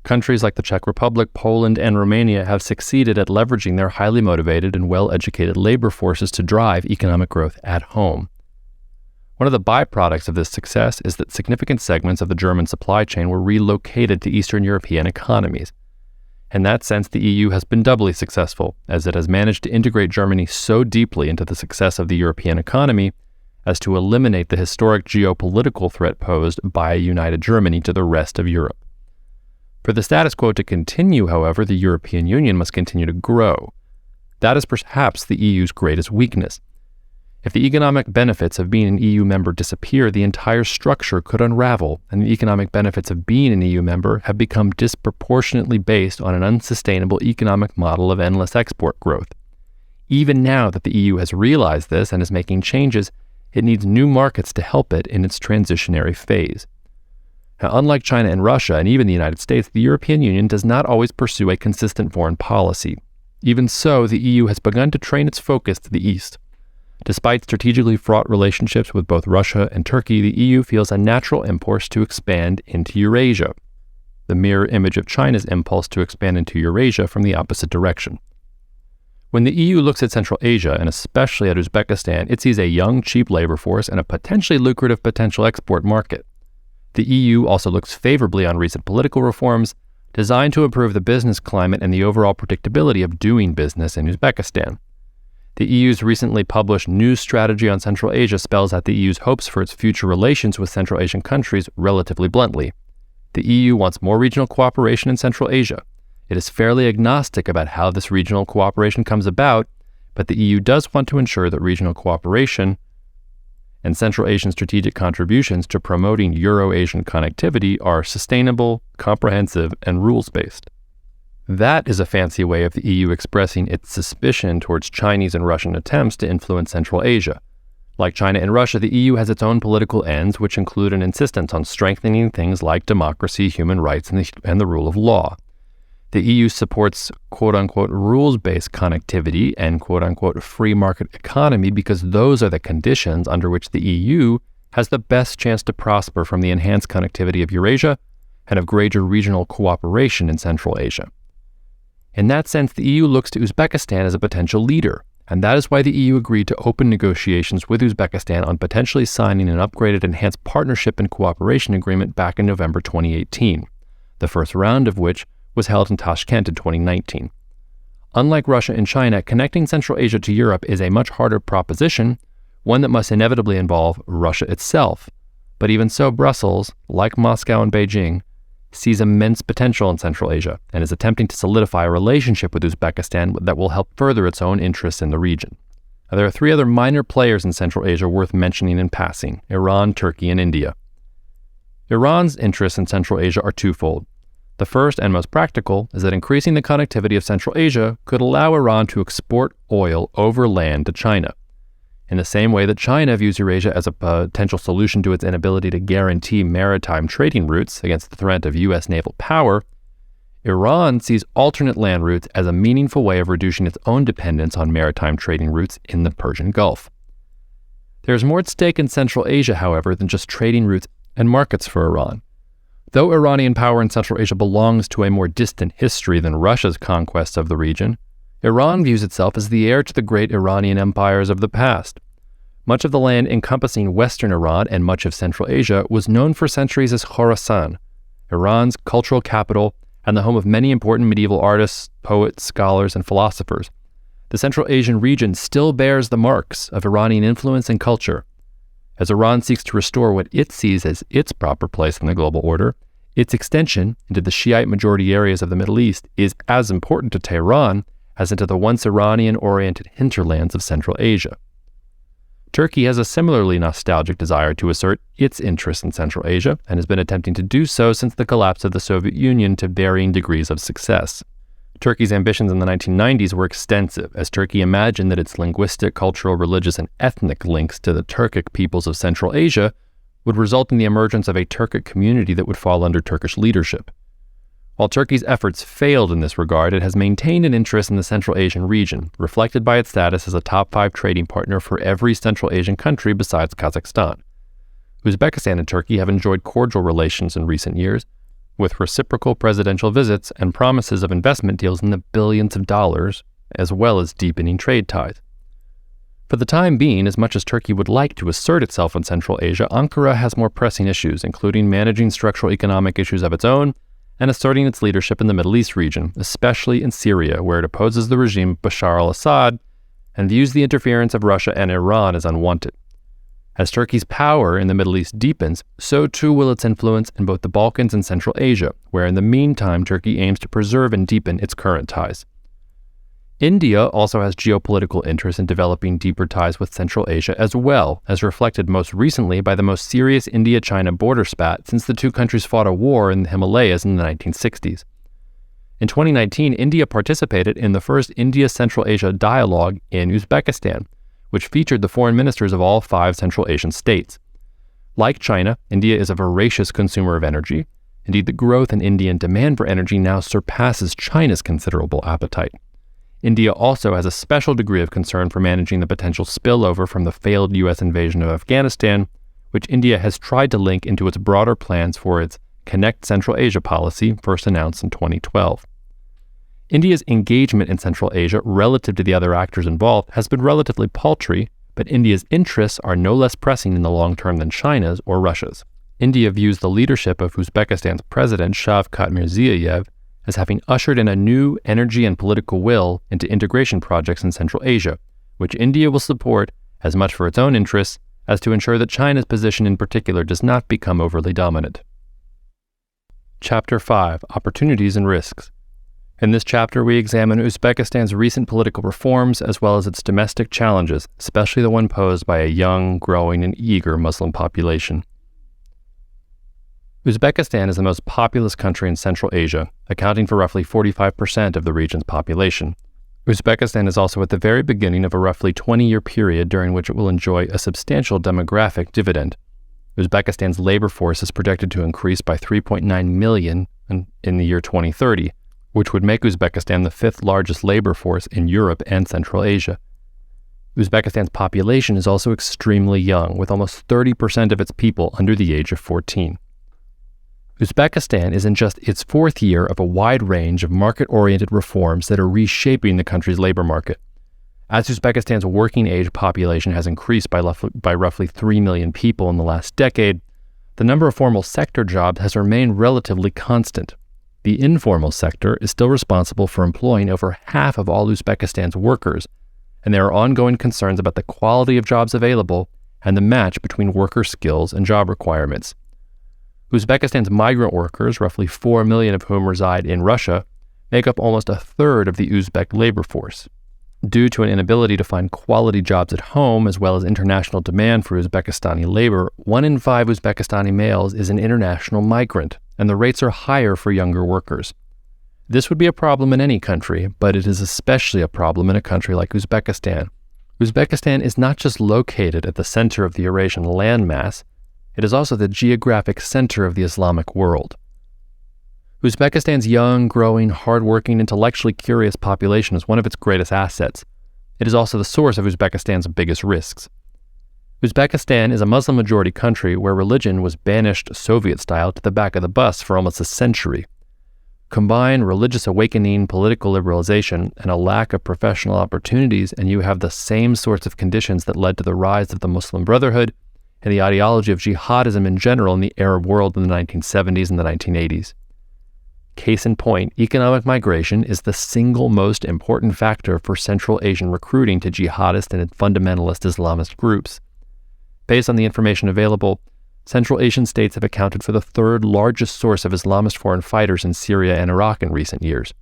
Countries like the Czech Republic, Poland, and Romania have succeeded at leveraging their highly motivated and well-educated labor forces to drive economic growth at home. One of the byproducts of this success is that significant segments of the German supply chain were relocated to Eastern European economies. In that sense, the EU has been doubly successful, as it has managed to integrate Germany so deeply into the success of the European economy as to eliminate the historic geopolitical threat posed by a united Germany to the rest of Europe. For the status quo to continue, however, the European Union must continue to grow. That is perhaps the EU's greatest weakness. If the economic benefits of being an EU member disappear, the entire structure could unravel, and the economic benefits of being an EU member have become disproportionately based on an unsustainable economic model of endless export growth. Even now that the EU has realized this and is making changes, it needs new markets to help it in its transitionary phase. Now, unlike China and Russia, and even the United States, the European Union does not always pursue a consistent foreign policy. Even so, the EU has begun to train its focus to the east. Despite strategically fraught relationships with both Russia and Turkey, the EU feels a natural impulse to expand into Eurasia, the mirror image of China's impulse to expand into Eurasia from the opposite direction. When the EU looks at Central Asia, and especially at Uzbekistan, it sees a young, cheap labor force and a potentially lucrative potential export market. The EU also looks favorably on recent political reforms designed to improve the business climate and the overall predictability of doing business in Uzbekistan. The EU's recently published news strategy on Central Asia spells out the EU's hopes for its future relations with Central Asian countries relatively bluntly. The EU wants more regional cooperation in Central Asia. It is fairly agnostic about how this regional cooperation comes about, but the EU does want to ensure that regional cooperation and Central Asian strategic contributions to promoting Euro-Asian connectivity are sustainable, comprehensive, and rules-based. That is a fancy way of the EU expressing its suspicion towards Chinese and Russian attempts to influence Central Asia. Like China and Russia, the EU has its own political ends, which include an insistence on strengthening things like democracy, human rights, and the rule of law. The EU supports quote-unquote rules-based connectivity and quote-unquote free market economy because those are the conditions under which the EU has the best chance to prosper from the enhanced connectivity of Eurasia and of greater regional cooperation in Central Asia. In that sense, the EU looks to Uzbekistan as a potential leader, and that is why the EU agreed to open negotiations with Uzbekistan on potentially signing an upgraded enhanced partnership and cooperation agreement back in November 2018, the first round of which was held in Tashkent in 2019. Unlike Russia and China, connecting Central Asia to Europe is a much harder proposition, one that must inevitably involve Russia itself. But even so, Brussels, like Moscow and Beijing, sees immense potential in Central Asia and is attempting to solidify a relationship with Uzbekistan that will help further its own interests in the region. Now, there are three other minor players in Central Asia worth mentioning in passing: Iran, Turkey, and India. Iran's interests in Central Asia are twofold. The first and most practical is that increasing the connectivity of Central Asia could allow Iran to export oil over land to China. In the same way that China views Eurasia as a potential solution to its inability to guarantee maritime trading routes against the threat of U.S. naval power, Iran sees alternate land routes as a meaningful way of reducing its own dependence on maritime trading routes in the Persian Gulf. There is more at stake in Central Asia, however, than just trading routes and markets for Iran. Though Iranian power in Central Asia belongs to a more distant history than Russia's conquest of the region, Iran views itself as the heir to the great Iranian empires of the past. Much of the land encompassing western Iran and much of Central Asia was known for centuries as Khorasan, Iran's cultural capital and the home of many important medieval artists, poets, scholars, and philosophers. The Central Asian region still bears the marks of Iranian influence and culture. As Iran seeks to restore what it sees as its proper place in the global order, its extension into the Shiite majority areas of the Middle East is as important to Tehran as into the once Iranian-oriented hinterlands of Central Asia. Turkey has a similarly nostalgic desire to assert its interests in Central Asia and has been attempting to do so since the collapse of the Soviet Union to varying degrees of success. Turkey's ambitions in the 1990s were extensive, as Turkey imagined that its linguistic, cultural, religious, and ethnic links to the Turkic peoples of Central Asia would result in the emergence of a Turkic community that would fall under Turkish leadership. While Turkey's efforts failed in this regard, it has maintained an interest in the Central Asian region, reflected by its status as a top 5 trading partner for every Central Asian country besides Kazakhstan. Uzbekistan and Turkey have enjoyed cordial relations in recent years, with reciprocal presidential visits and promises of investment deals in the billions of dollars, as well as deepening trade ties. For the time being, as much as Turkey would like to assert itself in Central Asia, Ankara has more pressing issues, including managing structural economic issues of its own and asserting its leadership in the Middle East region, especially in Syria, where it opposes the regime of Bashar al-Assad and views the interference of Russia and Iran as unwanted. As Turkey's power in the Middle East deepens, so too will its influence in both the Balkans and Central Asia, where in the meantime Turkey aims to preserve and deepen its current ties. India also has geopolitical interests in developing deeper ties with Central Asia as well, as reflected most recently by the most serious India-China border spat since the two countries fought a war in the Himalayas in the 1960s. In 2019, India participated in the first India-Central Asia dialogue in Uzbekistan, which featured the foreign ministers of all 5 Central Asian states. Like China, India is a voracious consumer of energy. Indeed, the growth in Indian demand for energy now surpasses China's considerable appetite. India also has a special degree of concern for managing the potential spillover from the failed U.S. invasion of Afghanistan, which India has tried to link into its broader plans for its Connect Central Asia policy, first announced in 2012. India's engagement in Central Asia relative to the other actors involved has been relatively paltry, but India's interests are no less pressing in the long term than China's or Russia's. India views the leadership of Uzbekistan's president, Shavkat Mirziyoyev, as having ushered in a new energy and political will into integration projects in Central Asia, which India will support as much for its own interests as to ensure that China's position in particular does not become overly dominant. Chapter 5: Opportunities and Risks. In this chapter, we examine Uzbekistan's recent political reforms as well as its domestic challenges, especially the one posed by a young, growing, and eager Muslim population. Uzbekistan is the most populous country in Central Asia, accounting for roughly 45% of the region's population. Uzbekistan is also at the very beginning of a roughly 20-year period during which it will enjoy a substantial demographic dividend. Uzbekistan's labor force is projected to increase by 3.9 million in the year 2030, which would make Uzbekistan the 5th largest labor force in Europe and Central Asia. Uzbekistan's population is also extremely young, with almost 30% of its people under the age of 14. Uzbekistan is in just its 4th year of a wide range of market-oriented reforms that are reshaping the country's labor market. As Uzbekistan's working-age population has increased by roughly 3 million people in the last decade, the number of formal sector jobs has remained relatively constant. The informal sector is still responsible for employing over half of all Uzbekistan's workers, and there are ongoing concerns about the quality of jobs available and the match between worker skills and job requirements. Uzbekistan's migrant workers, roughly 4 million of whom reside in Russia, make up almost a third of the Uzbek labor force. Due to an inability to find quality jobs at home, as well as international demand for Uzbekistani labor, 1 in 5 Uzbekistani males is an international migrant, and the rates are higher for younger workers. This would be a problem in any country, but it is especially a problem in a country like Uzbekistan. Uzbekistan is not just located at the center of the Eurasian landmass, it is also the geographic center of the Islamic world. Uzbekistan's young, growing, hard-working, intellectually curious population is one of its greatest assets. It is also the source of Uzbekistan's biggest risks. Uzbekistan is a Muslim-majority country where religion was banished Soviet-style to the back of the bus for almost a century. Combine religious awakening, political liberalization, and a lack of professional opportunities, and you have the same sorts of conditions that led to the rise of the Muslim Brotherhood and the ideology of jihadism in general in the Arab world in the 1970s and the 1980s. Case in point, economic migration is the single most important factor for Central Asian recruiting to jihadist and fundamentalist Islamist groups. Based on the information available, Central Asian states have accounted for the 3rd largest source of Islamist foreign fighters in Syria and Iraq in recent years.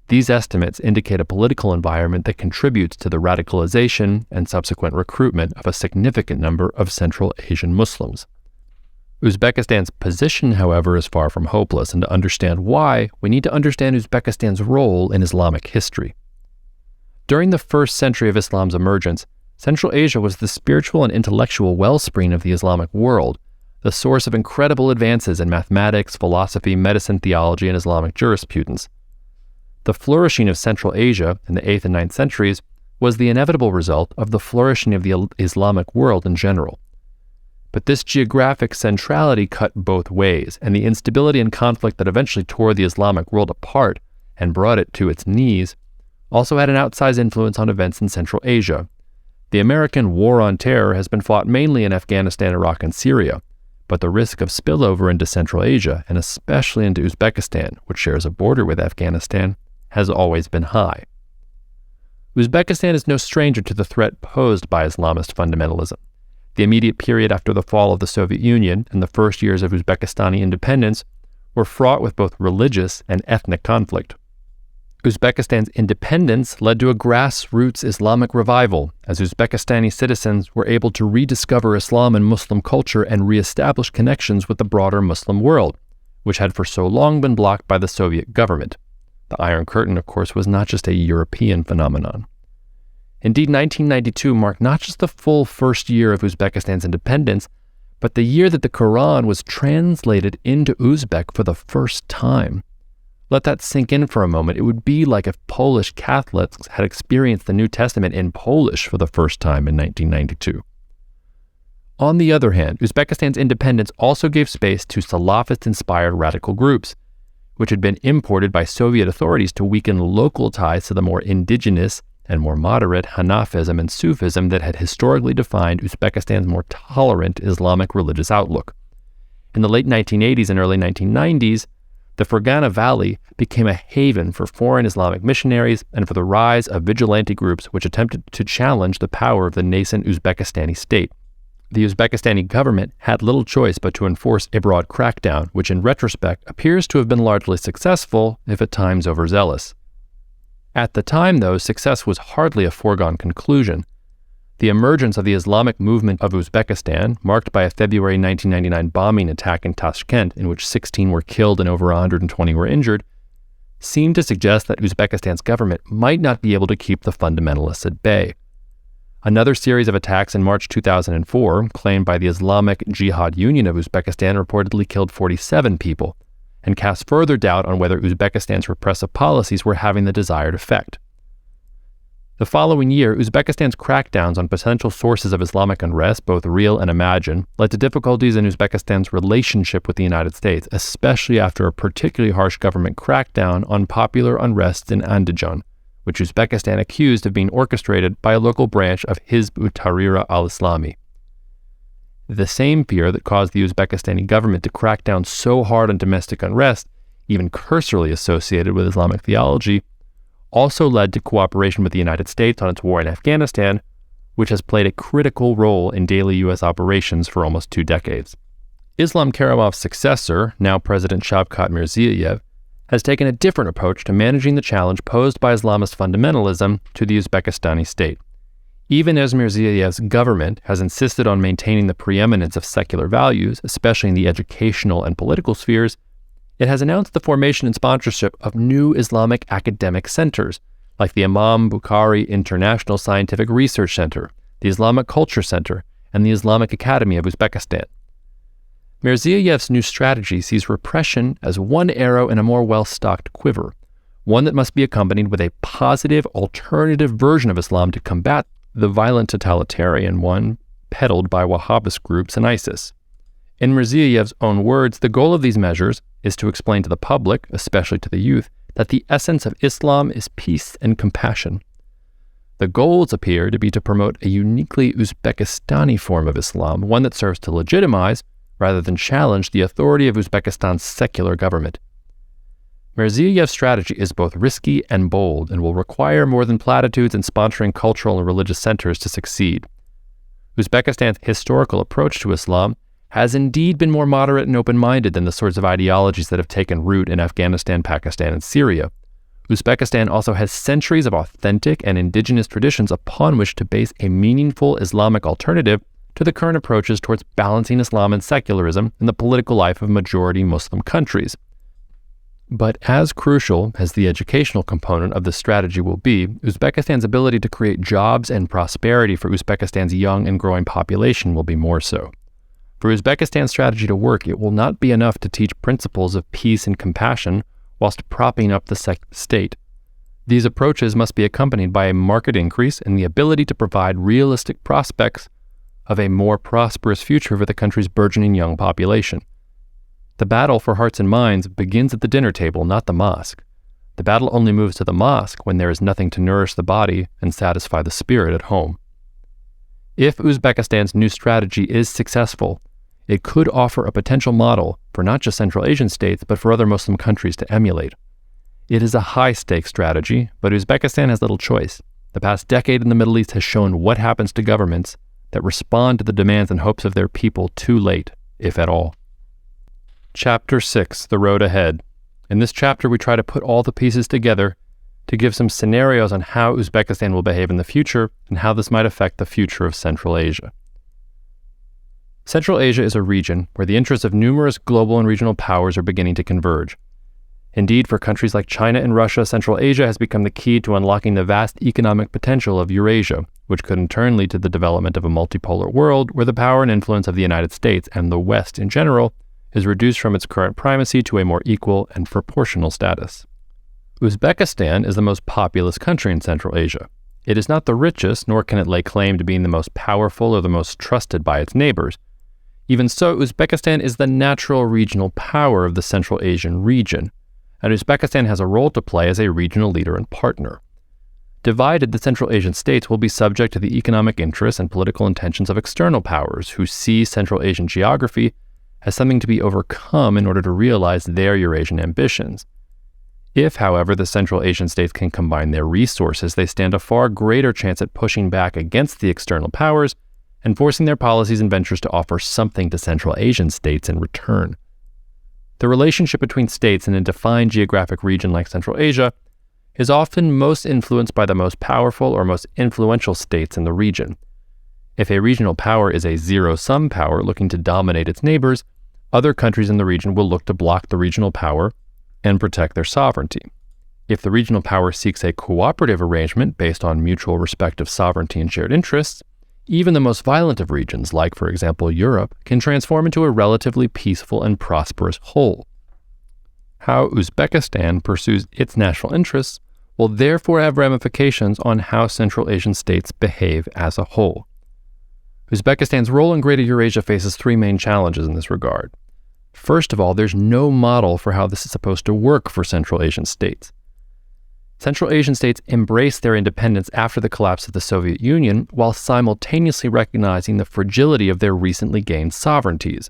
These estimates indicate a political environment that contributes to the radicalization and subsequent recruitment of a significant number of Central Asian Muslims. Uzbekistan's position, however, is far from hopeless, and to understand why, we need to understand Uzbekistan's role in Islamic history. During the 1st century of Islam's emergence, Central Asia was the spiritual and intellectual wellspring of the Islamic world, the source of incredible advances in mathematics, philosophy, medicine, theology, and Islamic jurisprudence. The flourishing of Central Asia in the 8th and 9th centuries was the inevitable result of the flourishing of the Islamic world in general. But this geographic centrality cut both ways, and the instability and conflict that eventually tore the Islamic world apart and brought it to its knees also had an outsized influence on events in Central Asia. The American War on Terror has been fought mainly in Afghanistan, Iraq, and Syria, but the risk of spillover into Central Asia, and especially into Uzbekistan, which shares a border with Afghanistan, has always been high. Uzbekistan is no stranger to the threat posed by Islamist fundamentalism. The immediate period after the fall of the Soviet Union and the first years of Uzbekistani independence were fraught with both religious and ethnic conflict. Uzbekistan's independence led to a grassroots Islamic revival, as Uzbekistani citizens were able to rediscover Islam and Muslim culture and reestablish connections with the broader Muslim world, which had for so long been blocked by the Soviet government. The Iron Curtain, of course, was not just a European phenomenon. Indeed, 1992 marked not just the full first year of Uzbekistan's independence, but the year that the Quran was translated into Uzbek for the first time. Let that sink in for a moment. It would be like if Polish Catholics had experienced the New Testament in Polish for the first time in 1992. On the other hand, Uzbekistan's independence also gave space to Salafist-inspired radical groups, which had been imported by Soviet authorities to weaken local ties to the more indigenous and more moderate Hanafism and Sufism that had historically defined Uzbekistan's more tolerant Islamic religious outlook. In the late 1980s and early 1990s, the Fergana Valley became a haven for foreign Islamic missionaries and for the rise of vigilante groups which attempted to challenge the power of the nascent Uzbekistani state. The Uzbekistani government had little choice but to enforce a broad crackdown, which in retrospect appears to have been largely successful, if at times overzealous. At the time, though, success was hardly a foregone conclusion. The emergence of the Islamic movement of Uzbekistan, marked by a February 1999 bombing attack in Tashkent, in which 16 were killed and over 120 were injured, seemed to suggest that Uzbekistan's government might not be able to keep the fundamentalists at bay. Another series of attacks in March 2004, claimed by the Islamic Jihad Union of Uzbekistan, reportedly killed 47 people, and cast further doubt on whether Uzbekistan's repressive policies were having the desired effect. The following year, Uzbekistan's crackdowns on potential sources of Islamic unrest, both real and imagined, led to difficulties in Uzbekistan's relationship with the United States, especially after a particularly harsh government crackdown on popular unrests in Andijan, which Uzbekistan accused of being orchestrated by a local branch of Hizb ut-Tahrir al-Islami. The same fear that caused the Uzbekistani government to crack down so hard on domestic unrest, even cursorily associated with Islamic theology, also led to cooperation with the United States on its war in Afghanistan, which has played a critical role in daily U.S. operations for almost 2 decades. Islam Karimov's successor, now President Shavkat Mirziyoyev, has taken a different approach to managing the challenge posed by Islamist fundamentalism to the Uzbekistani state. Even as Mirziyoyev's government has insisted on maintaining the preeminence of secular values, especially in the educational and political spheres, it has announced the formation and sponsorship of new Islamic academic centers, like the Imam Bukhari International Scientific Research Center, the Islamic Culture Center, and the Islamic Academy of Uzbekistan. Mirziyoyev's new strategy sees repression as one arrow in a more well-stocked quiver, one that must be accompanied with a positive, alternative version of Islam to combat the violent totalitarian one peddled by Wahhabist groups and ISIS. In Mirziyoyev's own words, the goal of these measures is to explain to the public, especially to the youth, that the essence of Islam is peace and compassion. The goals appear to be to promote a uniquely Uzbekistani form of Islam, one that serves to legitimize, rather than challenge, the authority of Uzbekistan's secular government. Mirziyoyev's strategy is both risky and bold and will require more than platitudes in sponsoring cultural and religious centers to succeed. Uzbekistan's historical approach to Islam has indeed been more moderate and open-minded than the sorts of ideologies that have taken root in Afghanistan, Pakistan, and Syria. Uzbekistan also has centuries of authentic and indigenous traditions upon which to base a meaningful Islamic alternative to the current approaches towards balancing Islam and secularism in the political life of majority Muslim countries. But as crucial as the educational component of this strategy will be, Uzbekistan's ability to create jobs and prosperity for Uzbekistan's young and growing population will be more so. For Uzbekistan's strategy to work, it will not be enough to teach principles of peace and compassion whilst propping up the state. These approaches must be accompanied by a marked increase in the ability to provide realistic prospects of a more prosperous future for the country's burgeoning young population. The battle for hearts and minds begins at the dinner table, not the mosque. The battle only moves to the mosque when there is nothing to nourish the body and satisfy the spirit at home. If Uzbekistan's new strategy is successful, it could offer a potential model for not just Central Asian states, but for other Muslim countries to emulate. It is a high-stakes strategy, but Uzbekistan has little choice. The past decade in the Middle East has shown what happens to governments that respond to the demands and hopes of their people too late, if at all. Chapter 6, The Road Ahead. In this chapter, we try to put all the pieces together to give some scenarios on how Uzbekistan will behave in the future and how this might affect the future of Central Asia. Central Asia is a region where the interests of numerous global and regional powers are beginning to converge. Indeed, for countries like China and Russia, Central Asia has become the key to unlocking the vast economic potential of Eurasia, which could in turn lead to the development of a multipolar world where the power and influence of the United States and the West in general is reduced from its current primacy to a more equal and proportional status. Uzbekistan is the most populous country in Central Asia. It is not the richest, nor can it lay claim to being the most powerful or the most trusted by its neighbors. Even so, Uzbekistan is the natural regional power of the Central Asian region, and Uzbekistan has a role to play as a regional leader and partner. Divided, the Central Asian states will be subject to the economic interests and political intentions of external powers who see Central Asian geography as something to be overcome in order to realize their Eurasian ambitions. If, however, the Central Asian states can combine their resources, they stand a far greater chance at pushing back against the external powers and forcing their policies and ventures to offer something to Central Asian states in return. The relationship between states in a defined geographic region like Central Asia is often most influenced by the most powerful or most influential states in the region. If a regional power is a zero-sum power looking to dominate its neighbors, other countries in the region will look to block the regional power and protect their sovereignty. If the regional power seeks a cooperative arrangement based on mutual respect of sovereignty and shared interests, even the most violent of regions, like, for example, Europe, can transform into a relatively peaceful and prosperous whole. How Uzbekistan pursues its national interests will therefore have ramifications on how Central Asian states behave as a whole. Uzbekistan's role in Greater Eurasia faces three main challenges in this regard. First of all, there's no model for how this is supposed to work for Central Asian states. Central Asian states embraced their independence after the collapse of the Soviet Union while simultaneously recognizing the fragility of their recently gained sovereignties.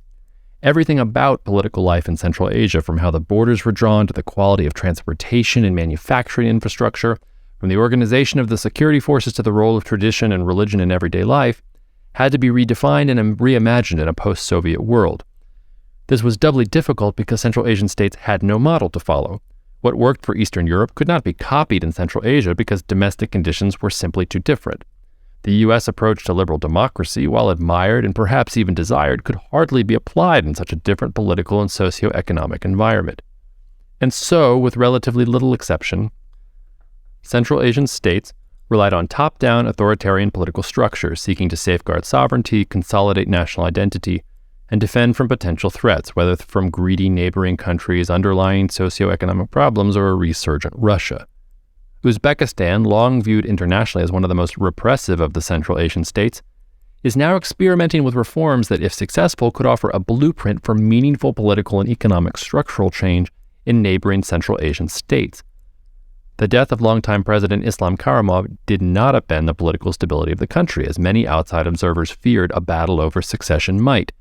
Everything about political life in Central Asia, from how the borders were drawn to the quality of transportation and manufacturing infrastructure, from the organization of the security forces to the role of tradition and religion in everyday life, had to be redefined and reimagined in a post-Soviet world. This was doubly difficult because Central Asian states had no model to follow. What worked for Eastern Europe could not be copied in Central Asia because domestic conditions were simply too different. The U.S. approach to liberal democracy, while admired and perhaps even desired, could hardly be applied in such a different political and socio-economic environment. And so, with relatively little exception, Central Asian states relied on top-down authoritarian political structures seeking to safeguard sovereignty, consolidate national identity, and defend from potential threats, whether from greedy neighboring countries, underlying socioeconomic problems, or a resurgent Russia. Uzbekistan, long viewed internationally as one of the most repressive of the Central Asian states, is now experimenting with reforms that, if successful, could offer a blueprint for meaningful political and economic structural change in neighboring Central Asian states. The death of longtime President Islam Karimov did not upend the political stability of the country, as many outside observers feared a battle over succession might.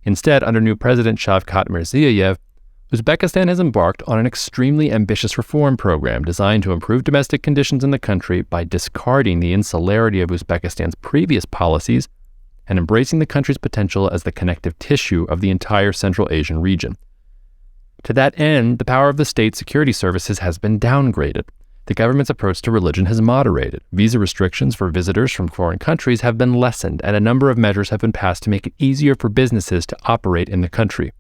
Instead, under new President Shavkat Mirziyoyev, Uzbekistan has embarked on an extremely ambitious reform program designed to improve domestic conditions in the country by discarding the insularity of Uzbekistan's previous policies and embracing the country's potential as the connective tissue of the entire Central Asian region. To that end, the power of the state security services has been downgraded. The government's approach to religion has moderated. Visa restrictions for visitors from foreign countries have been lessened, and a number of measures have been passed to make it easier for businesses to operate in the country.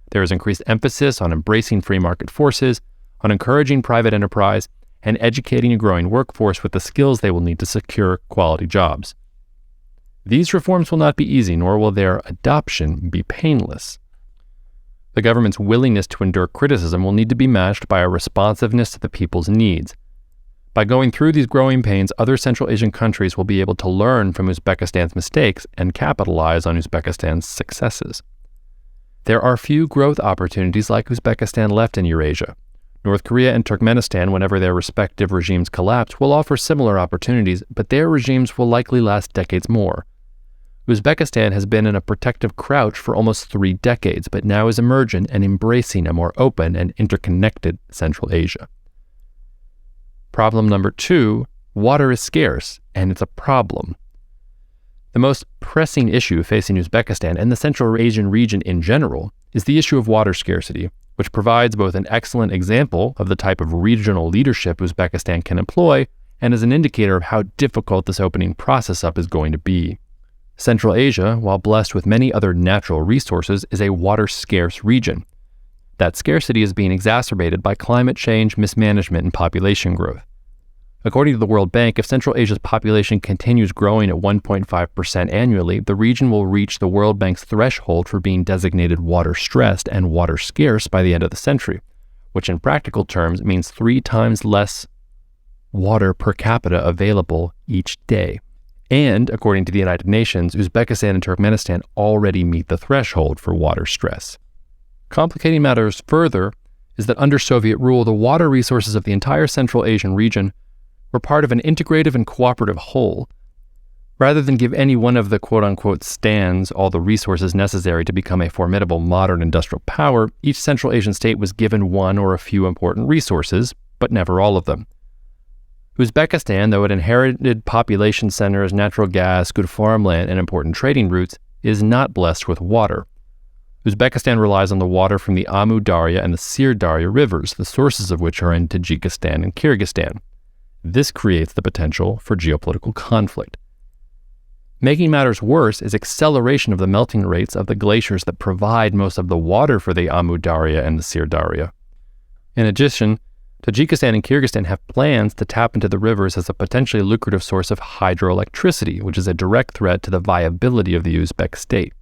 There is increased emphasis on embracing free market forces, on encouraging private enterprise, and educating a growing workforce with the skills they will need to secure quality jobs. These reforms will not be easy, nor will their adoption be painless. The government's willingness to endure criticism will need to be matched by a responsiveness to the people's needs. By going through these growing pains, other Central Asian countries will be able to learn from Uzbekistan's mistakes and capitalize on Uzbekistan's successes. There are few growth opportunities like Uzbekistan left in Eurasia. North Korea and Turkmenistan, whenever their respective regimes collapse, will offer similar opportunities, but their regimes will likely last decades more. Uzbekistan has been in a protective crouch for almost 3 decades, but now is emerging and embracing a more open and interconnected Central Asia. Problem number 2, water is scarce, and it's a problem. The most pressing issue facing Uzbekistan and the Central Asian region in general is the issue of water scarcity, which provides both an excellent example of the type of regional leadership Uzbekistan can employ and is an indicator of how difficult this opening process up is going to be. Central Asia, while blessed with many other natural resources, is a water-scarce region. That scarcity is being exacerbated by climate change, mismanagement, and population growth. According to the World Bank, if Central Asia's population continues growing at 1.5% annually, the region will reach the World Bank's threshold for being designated water-stressed and water-scarce by the end of the century, which in practical terms means 3 times less water per capita available each day. And, according to the United Nations, Uzbekistan and Turkmenistan already meet the threshold for water stress. Complicating matters further is that under Soviet rule, the water resources of the entire Central Asian region were part of an integrative and cooperative whole. Rather than give any one of the quote-unquote stands all the resources necessary to become a formidable modern industrial power, each Central Asian state was given one or a few important resources, but never all of them. Uzbekistan, though it inherited population centers, natural gas, good farmland, and important trading routes, is not blessed with water. Uzbekistan relies on the water from the Amu Darya and the Sir Darya rivers, the sources of which are in Tajikistan and Kyrgyzstan. This creates the potential for geopolitical conflict. Making matters worse is acceleration of the melting rates of the glaciers that provide most of the water for the Amu Darya and the Sir Darya. In addition, Tajikistan and Kyrgyzstan have plans to tap into the rivers as a potentially lucrative source of hydroelectricity, which is a direct threat to the viability of the Uzbek state.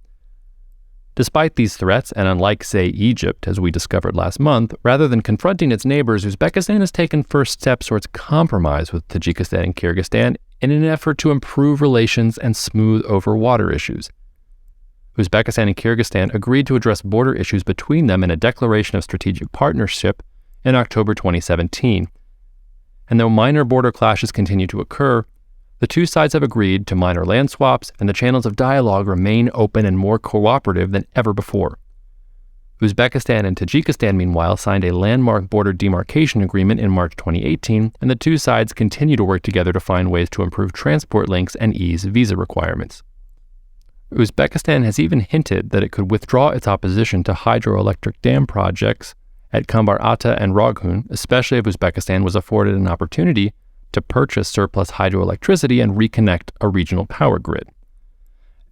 Despite these threats, and unlike, say, Egypt, as we discovered last month, rather than confronting its neighbors, Uzbekistan has taken first steps towards compromise with Tajikistan and Kyrgyzstan in an effort to improve relations and smooth over water issues. Uzbekistan and Kyrgyzstan agreed to address border issues between them in a declaration of strategic partnership in October 2017. And though minor border clashes continue to occur, the two sides have agreed to minor land swaps, and the channels of dialogue remain open and more cooperative than ever before. Uzbekistan and Tajikistan, meanwhile, signed a landmark border demarcation agreement in March 2018, and the two sides continue to work together to find ways to improve transport links and ease visa requirements. Uzbekistan has even hinted that it could withdraw its opposition to hydroelectric dam projects at Kambar Ata and Roghun, especially if Uzbekistan was afforded an opportunity to purchase surplus hydroelectricity and reconnect a regional power grid.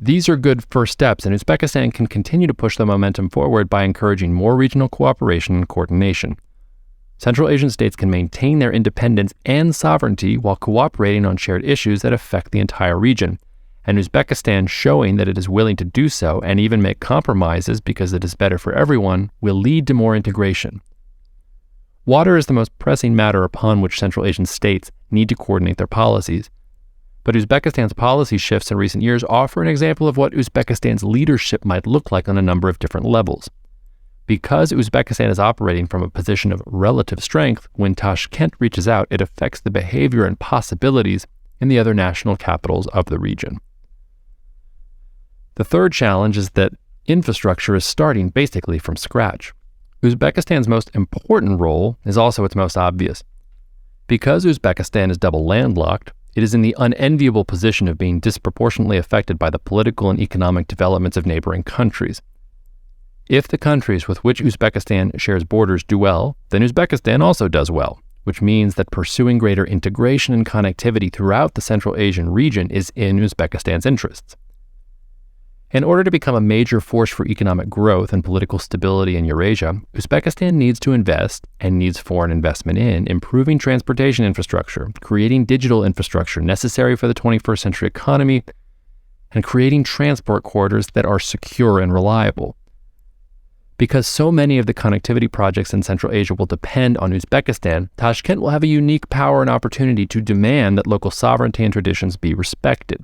These are good first steps, and Uzbekistan can continue to push the momentum forward by encouraging more regional cooperation and coordination. Central Asian states can maintain their independence and sovereignty while cooperating on shared issues that affect the entire region, and Uzbekistan showing that it is willing to do so and even make compromises because it is better for everyone will lead to more integration. Water is the most pressing matter upon which Central Asian states need to coordinate their policies. But Uzbekistan's policy shifts in recent years offer an example of what Uzbekistan's leadership might look like on a number of different levels. Because Uzbekistan is operating from a position of relative strength, when Tashkent reaches out, it affects the behavior and possibilities in the other national capitals of the region. The third challenge is that infrastructure is starting basically from scratch. Uzbekistan's most important role is also its most obvious. Because Uzbekistan is double-landlocked, it is in the unenviable position of being disproportionately affected by the political and economic developments of neighboring countries. If the countries with which Uzbekistan shares borders do well, then Uzbekistan also does well, which means that pursuing greater integration and connectivity throughout the Central Asian region is in Uzbekistan's interests. In order to become a major force for economic growth and political stability in Eurasia, Uzbekistan needs to invest, and needs foreign investment in, improving transportation infrastructure, creating digital infrastructure necessary for the 21st century economy, and creating transport corridors that are secure and reliable. Because so many of the connectivity projects in Central Asia will depend on Uzbekistan, Tashkent will have a unique power and opportunity to demand that local sovereignty and traditions be respected.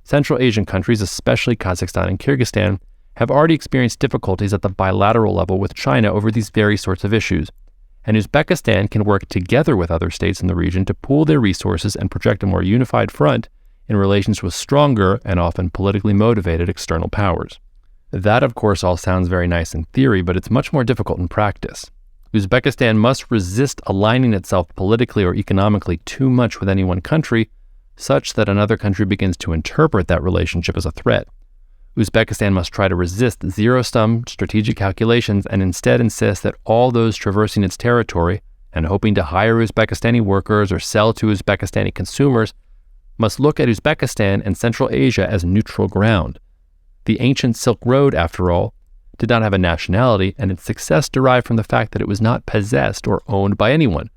Central Asian countries, especially Kazakhstan and Kyrgyzstan, have already experienced difficulties at the bilateral level with China over these very sorts of issues, and Uzbekistan can work together with other states in the region to pool their resources and project a more unified front in relations with stronger and often politically motivated external powers. That, of course, all sounds very nice in theory, but it's much more difficult in practice. Uzbekistan must resist aligning itself politically or economically too much with any one country, such that another country begins to interpret that relationship as a threat. Uzbekistan must try to resist zero-sum strategic calculations and instead insist that all those traversing its territory and hoping to hire Uzbekistani workers or sell to Uzbekistani consumers must look at Uzbekistan and Central Asia as neutral ground. The ancient Silk Road, after all, did not have a nationality, and its success derived from the fact that it was not possessed or owned by anyone,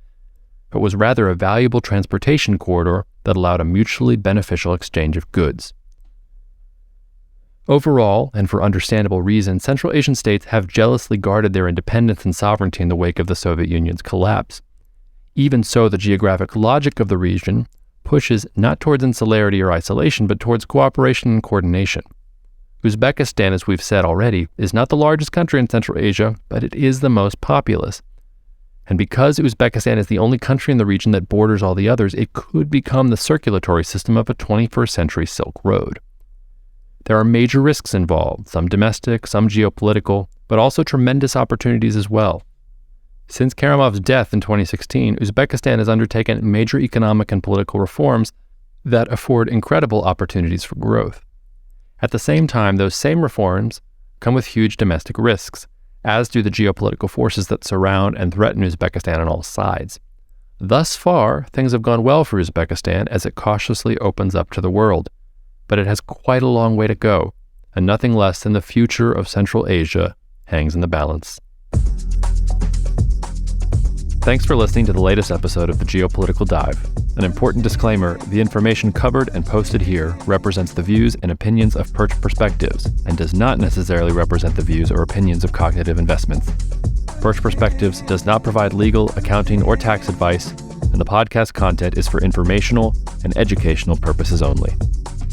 but was rather a valuable transportation corridor that allowed a mutually beneficial exchange of goods. Overall, and for understandable reasons, Central Asian states have jealously guarded their independence and sovereignty in the wake of the Soviet Union's collapse. Even so, the geographic logic of the region pushes not towards insularity or isolation, but towards cooperation and coordination. Uzbekistan, as we've said already, is not the largest country in Central Asia, but it is the most populous. And because Uzbekistan is the only country in the region that borders all the others, it could become the circulatory system of a 21st century Silk Road. There are major risks involved, some domestic, some geopolitical, but also tremendous opportunities as well. Since Karimov's death in 2016, Uzbekistan has undertaken major economic and political reforms that afford incredible opportunities for growth. At the same time, those same reforms come with huge domestic risks, as do the geopolitical forces that surround and threaten Uzbekistan on all sides. Thus far, things have gone well for Uzbekistan as it cautiously opens up to the world. But it has quite a long way to go, and nothing less than the future of Central Asia hangs in the balance. Thanks for listening to the latest episode of the Geopolitical Dive. An important disclaimer, the information covered and posted here represents the views and opinions of Perch Perspectives and does not necessarily represent the views or opinions of Cognitive Investments. Perch Perspectives does not provide legal, accounting, or tax advice, and the podcast content is for informational and educational purposes only.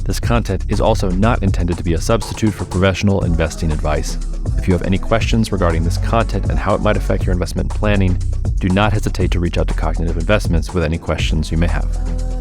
This content is also not intended to be a substitute for professional investing advice. If you have any questions regarding this content and how it might affect your investment planning, do not hesitate to reach out to Cognitive Investments with any questions you may have.